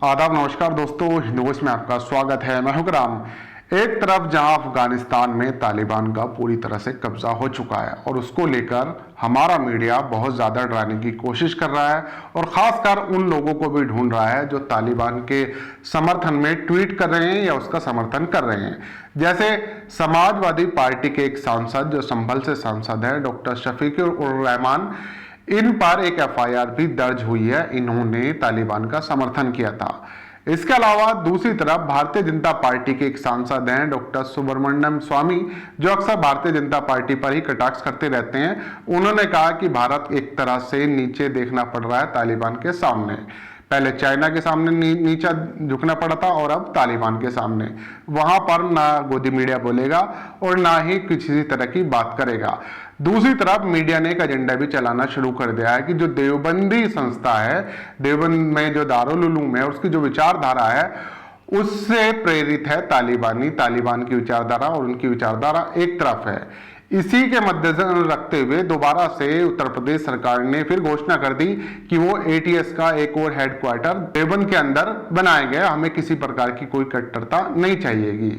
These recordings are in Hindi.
आदाब, नमस्कार दोस्तों, हिंदुस्तान में आपका स्वागत है। मैं हूं गुलाम। एक तरफ जहां अफगानिस्तान में तालिबान का पूरी तरह से कब्जा हो चुका है और उसको लेकर हमारा मीडिया बहुत ज़्यादा डराने की कोशिश कर रहा है और ख़ासकर उन लोगों को भी ढूंढ रहा है जो तालिबान के समर्थन में ट्वीट कर रहे हैं या उसका समर्थन कर रहे हैं। जैसे समाजवादी पार्टी के एक सांसद जो संभल से सांसद है, डॉक्टर शफीकुर रहमान, इन पर एक एफआईआर भी दर्ज हुई है। इन्होंने तालिबान का समर्थन किया था। इसके अलावा दूसरी तरफ भारतीय जनता पार्टी के एक सांसद हैं, डॉक्टर सुब्रमण्यम स्वामी, जो अक्सर भारतीय जनता पार्टी पर ही कटाक्ष करते रहते हैं। उन्होंने कहा कि भारत एक तरह से नीचे देखना पड़ रहा है तालिबान के सामने। पहले चाइना के सामने नीचा झुकना पड़ा था और अब तालिबान के सामने। वहां पर ना गोदी मीडिया बोलेगा और ना ही किसी तरह की बात करेगा। दूसरी तरफ मीडिया ने एक एजेंडा भी चलाना शुरू कर दिया है कि जो देवबंदी संस्था है, देवबंद में जो दारुल उलूम है, उसकी जो विचारधारा है उससे प्रेरित है तालिबान की विचारधारा, और उनकी विचारधारा एक तरफ है। इसी के मद्देनजर रखते हुए दोबारा से उत्तर प्रदेश सरकार ने फिर घोषणा कर दी कि वो एटीएस का एक और हेडक्वार्टर देवबंद के अंदर बनाया गया। हमें किसी प्रकार की कोई कट्टरता नहीं चाहिएगी।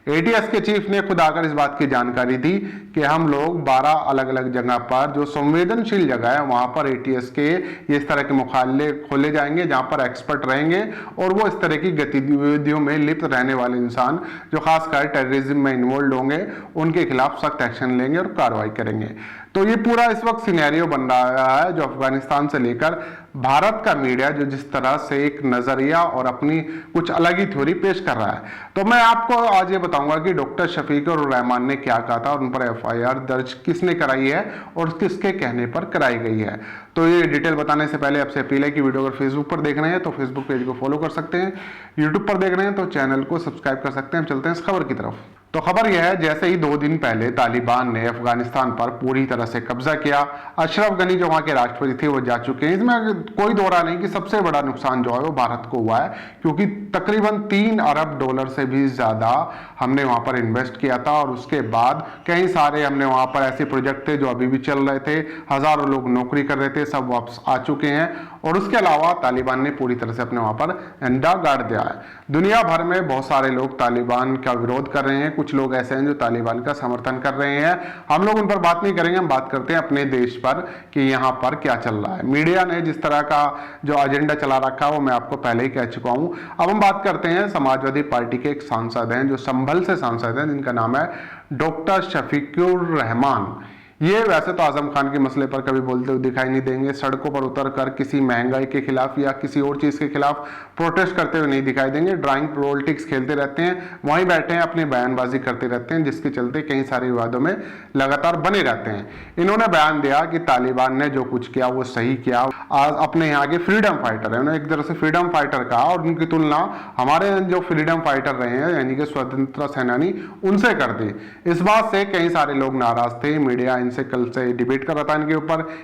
एटीएस के चीफ ने खुद आकर इस बात की जानकारी दी कि हम लोग 12 अलग अलग जगह पर जो संवेदनशील जगह है वहां पर एटीएस के इस तरह के मुख्यालय खोले जाएंगे जहां पर एक्सपर्ट रहेंगे और वो इस तरह की गतिविधियों में लिप्त रहने वाले इंसान जो खासकर टेररिज्म में इन्वॉल्व होंगे उनके खिलाफ सख्त एक्शन लेंगे और कार्रवाई करेंगे। तो ये पूरा इस वक्त सिनेरियो बन रहा है जो अफगानिस्तान से लेकर भारत का मीडिया जो जिस तरह से एक नजरिया और अपनी कुछ अलग ही थ्योरी पेश कर रहा है। तो मैं आपको आज ये बताऊंगा कि डॉक्टर शफीकुर रहमान ने क्या कहा था और उन पर एफआईआर दर्ज किसने कराई है और किसके कहने पर कराई गई है। तो ये डिटेल बताने से पहले आपसे अपील है कि वीडियो अगर फेसबुक पर देख रहे हैं तो फेसबुक पेज को फॉलो कर सकते हैं, यूट्यूब पर देख रहे हैं तो चैनल को सब्सक्राइब कर सकते हैं। हम चलते हैं इस खबर की तरफ। तो खबर यह है, जैसे ही 2 दिन पहले तालिबान ने अफगानिस्तान पर पूरी तरह से कब्जा किया, अशरफ गनी जो वहां के राष्ट्रपति थे वो जा चुके हैं। इसमें कोई दो राय नहीं कि सबसे बड़ा नुकसान जो है वो भारत को हुआ है, क्योंकि तकरीबन $3 अरब से भी ज्यादा हमने वहां पर इन्वेस्ट किया था और उसके बाद कई सारे हमने वहां पर ऐसे प्रोजेक्ट थे जो अभी भी चल रहे थे, हजारों लोग नौकरी कर रहे थे, सब वापस आ चुके हैं। और उसके अलावा तालिबान ने पूरी तरह से अपने वहां पर झंडा गाड़ दिया है। दुनिया भर में बहुत सारे लोग तालिबान का विरोध कर रहे हैं, कुछ लोग ऐसे हैं जो तालिबान का समर्थन कर रहे हैं। हम लोग उन पर बात नहीं करेंगे, हम बात करते हैं अपने देश पर कि यहाँ पर क्या चल रहा है। मीडिया ने जिस तरह का जो एजेंडा चला रखा है वो मैं आपको पहले ही कह चुका हूं। अब हम बात करते हैं समाजवादी पार्टी के एक सांसद हैं जो संभल से सांसद हैं, जिनका नाम है डॉक्टर शफीकुर रहमान। ये वैसे तो आजम खान के मसले पर कभी बोलते हुए दिखाई नहीं देंगे, सड़कों पर उतरकर किसी महंगाई के खिलाफ या किसी और चीज के खिलाफ प्रोटेस्ट करते हुए नहीं दिखाई देंगे। ड्राइंग पॉलिटिक्स खेलते रहते हैं, वहीं बैठे हैं अपनी बयानबाजी करते रहते हैं, जिसके चलते कई सारे विवादों में लगातार बने रहते हैं। इन्होंने बयान दिया कि तालिबान ने जो कुछ किया वो सही किया। आज अपने यहाँ के फ्रीडम फाइटर है, उन्होंने एक तरह से फ्रीडम फाइटर कहा और उनकी तुलना हमारे जो फ्रीडम फाइटर रहे हैं यानी कि स्वतंत्रता सेनानी उनसे कर दी। इस बात से कई सारे लोग नाराज थे। मीडिया इनसे कल से डिबेट कर रहा था,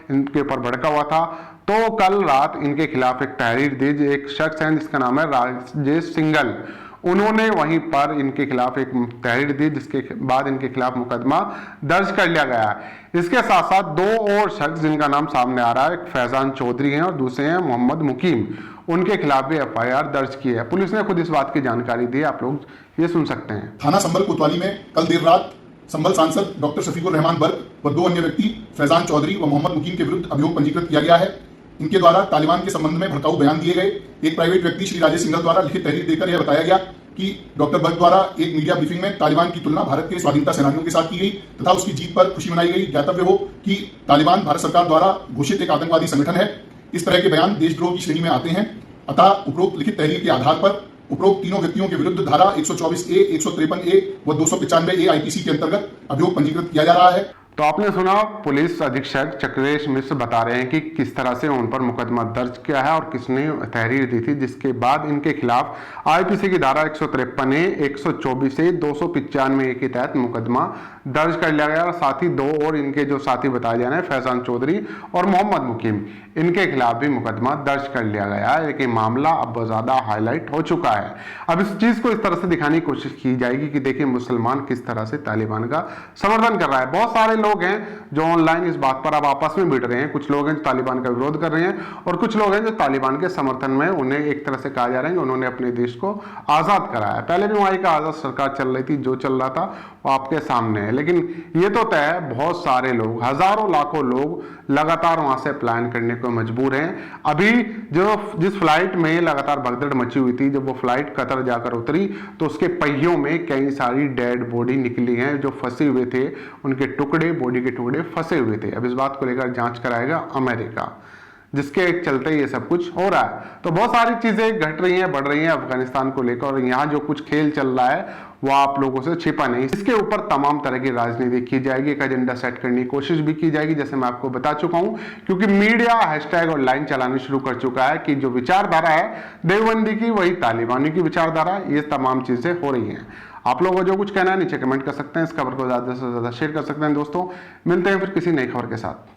इनके ऊपर भड़का हुआ था। तो कल रात इनके खिलाफ एक तहरीर दी। एक शख्स है जिसका नाम है राजेश सिंघल, उन्होंने वहीं पर इनके खिलाफ एक तहरीर दी, जिसके बाद इनके खिलाफ मुकदमा दर्ज कर लिया गया है। इसके साथ साथ 2 और शख्स जिनका नाम सामने आ रहा है, एक फैजान चौधरी हैं और दूसरे हैं मोहम्मद मुकीम, उनके खिलाफ भी एफआईआर दर्ज की है। पुलिस ने खुद इस बात की जानकारी दी, आप लोग ये सुन सकते हैं। थाना संभल कोतवाली में कल देर रात संभल सांसद डॉक्टर शफीकुर रहमान बर्क व 2 अन्य व्यक्ति फैजान चौधरी व मोहम्मद मुकीम के विरुद्ध अभियोग पंजीकृत किया गया है। इनके द्वारा तालिबान के संबंध में भड़काऊ बयान दिए गए। एक प्राइवेट व्यक्ति श्री राजेश सिंघल द्वारा लिखित तहरीर देकर यह बताया गया कि डॉक्टर बर्क द्वारा एक मीडिया ब्रीफिंग में तालिबान की तुलना भारत के स्वाधीनता सेनानियों के साथ की गई तथा उसकी जीत पर खुशी मनाई गई। ज्ञातव्य हो कि तालिबान भारत सरकार द्वारा घोषित एक आतंकवादी संगठन है। इस तरह के बयान देशद्रोह की श्रेणी में आते हैं। अतः उपरोक्त लिखित तहरीर के आधार पर उपरोक्त तीनों व्यक्तियों के विरुद्ध धारा 124A, 153A व 295A आईपीसी के अंतर्गत अभियोग पंजीकृत किया जा रहा है। तो आपने सुना, पुलिस अधीक्षक चक्रेश मिश्र बता रहे हैं कि किस तरह से उन पर मुकदमा दर्ज किया है और किसने तहरीर दी थी, जिसके बाद इनके खिलाफ आईपीसी की धारा 153A, 124A, 295A के तहत मुकदमा दर्ज कर लिया गया। और साथ ही 2 और इनके जो साथी बताए जा रहे हैं, फैजान चौधरी और मोहम्मद मुकीम, इनके खिलाफ भी मुकदमा दर्ज कर लिया गया है। लेकिन मामला अब बहुत ज्यादा हाईलाइट हो चुका है। अब इस चीज को इस तरह से दिखाने की कोशिश की जाएगी कि देखिए मुसलमान किस तरह से तालिबान का समर्थन कर रहा है। बहुत सारे लोग हैं जो ऑनलाइन इस बात पर अब आपस में भिड़ रहे हैं। कुछ लोग हैं जो तालिबान का विरोध कर रहे हैं और कुछ लोग हैं जो तालिबान के समर्थन में, उन्हें एक तरह से कहा जा रहा है कि उन्होंने अपने देश को आजाद कराया। पहले भी वहां एक आजाद सरकार चल रही थी, जो चल रहा था वो आपके सामने है। लेकिन ये तो तय है, बहुत सारे लोग, हजारों लाखों लोग लगातार वहां से प्लान करने को मजबूर हैं। अभी जिस फ्लाइट में लगातार भगदड़ मची हुई थी, जब वो फ्लाइट कतर जाकर उतरी तो उसके पहियों में कई सारी डेड बॉडी निकली हैं, जो फंसे हुए थे, उनके टुकड़े, बॉडी के टुकड़े फंसे हुए थे। अब इस बात को लेकर जांच कराएगा अमेरिका, जिसके चलते ये सब कुछ हो रहा है। तो बहुत सारी चीजें घट रही हैं, बढ़ रही हैं अफगानिस्तान को लेकर, और यहाँ जो कुछ खेल चल रहा है वो आप लोगों से छिपा नहीं। इसके ऊपर तमाम तरह की राजनीति की जाएगी, एक एजेंडा सेट करने की कोशिश भी की जाएगी, जैसे मैं आपको बता चुका हूं, क्योंकि मीडिया हैशटैग और लाइन चलानी शुरू कर चुका है कि जो विचारधारा है देवबंदी की, वही तालिबानी की विचारधारा, ये तमाम चीजें हो रही हैं। आप लोगों को जो कुछ कहना है नीचे कमेंट कर सकते हैं, इस खबर को ज्यादा से ज्यादा शेयर कर सकते हैं। दोस्तों, मिलते हैं फिर किसी नई खबर के साथ।